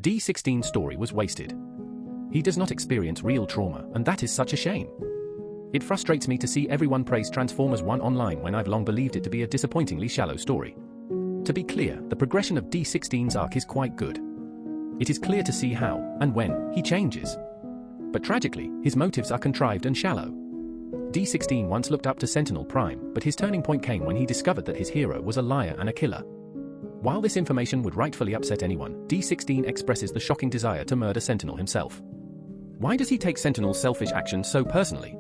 D16's story was wasted. He does not experience real trauma, and that is such a shame. It frustrates me to see everyone praise Transformers 1 online when I've long believed it to be a disappointingly shallow story. To be clear, the progression of D16's arc is quite good. It is clear to see how, and when, he changes. But tragically, his motives are contrived and shallow. D16 once looked up to Sentinel Prime, but his turning point came when he discovered that his hero was a liar and a killer. While this information would rightfully upset anyone, D16 expresses the shocking desire to murder Sentinel himself. Why does he take Sentinel's selfish actions so personally?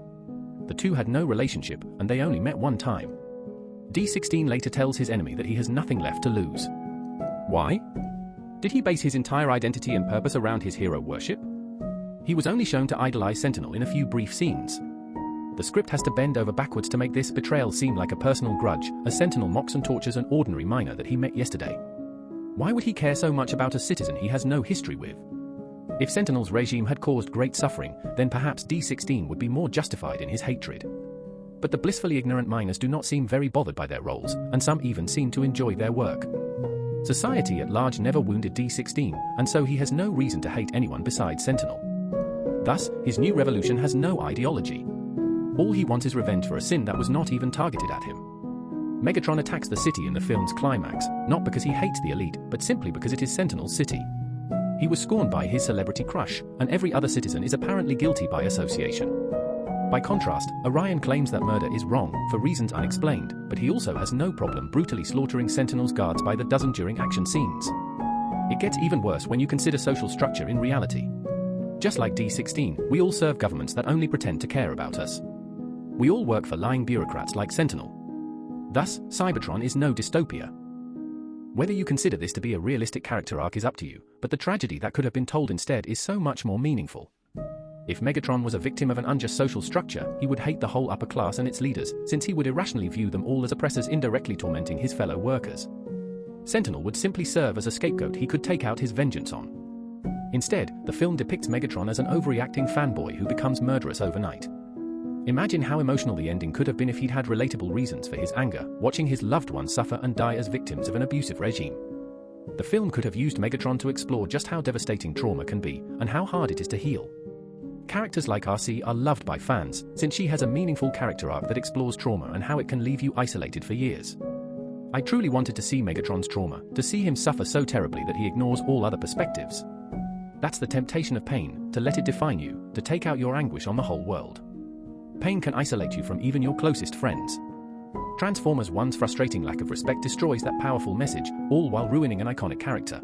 The two had no relationship, and they only met one time. D16 later tells his enemy that he has nothing left to lose. Why? Did he base his entire identity and purpose around his hero worship? He was only shown to idolize Sentinel in a few brief scenes. The script has to bend over backwards to make this betrayal seem like a personal grudge, as Sentinel mocks and tortures an ordinary miner that he met yesterday. Why would he care so much about a citizen he has no history with? If Sentinel's regime had caused great suffering, then perhaps D16 would be more justified in his hatred. But the blissfully ignorant miners do not seem very bothered by their roles, and some even seem to enjoy their work. Society at large never wounded D16, and so he has no reason to hate anyone besides Sentinel. Thus, his new revolution has no ideology. All he wants is revenge for a sin that was not even targeted at him. Megatron attacks the city in the film's climax, not because he hates the elite, but simply because it is Sentinel's city. He was scorned by his celebrity crush, and every other citizen is apparently guilty by association. By contrast, Orion claims that murder is wrong, for reasons unexplained, but he also has no problem brutally slaughtering Sentinel's guards by the dozen during action scenes. It gets even worse when you consider social structure in reality. Just like D16, we all serve governments that only pretend to care about us. We all work for lying bureaucrats like Sentinel. Thus, Cybertron is no dystopia. Whether you consider this to be a realistic character arc is up to you, but the tragedy that could have been told instead is so much more meaningful. If Megatron was a victim of an unjust social structure, he would hate the whole upper class and its leaders, since he would irrationally view them all as oppressors indirectly tormenting his fellow workers. Sentinel would simply serve as a scapegoat he could take out his vengeance on. Instead, the film depicts Megatron as an overreacting fanboy who becomes murderous overnight. Imagine how emotional the ending could have been if he'd had relatable reasons for his anger, watching his loved ones suffer and die as victims of an abusive regime. The film could have used Megatron to explore just how devastating trauma can be, and how hard it is to heal. Characters like RC are loved by fans, since she has a meaningful character arc that explores trauma and how it can leave you isolated for years. I truly wanted to see Megatron's trauma, to see him suffer so terribly that he ignores all other perspectives. That's the temptation of pain, to let it define you, to take out your anguish on the whole world. Pain can isolate you from even your closest friends. Transformers 1's frustrating lack of respect destroys that powerful message, all while ruining an iconic character.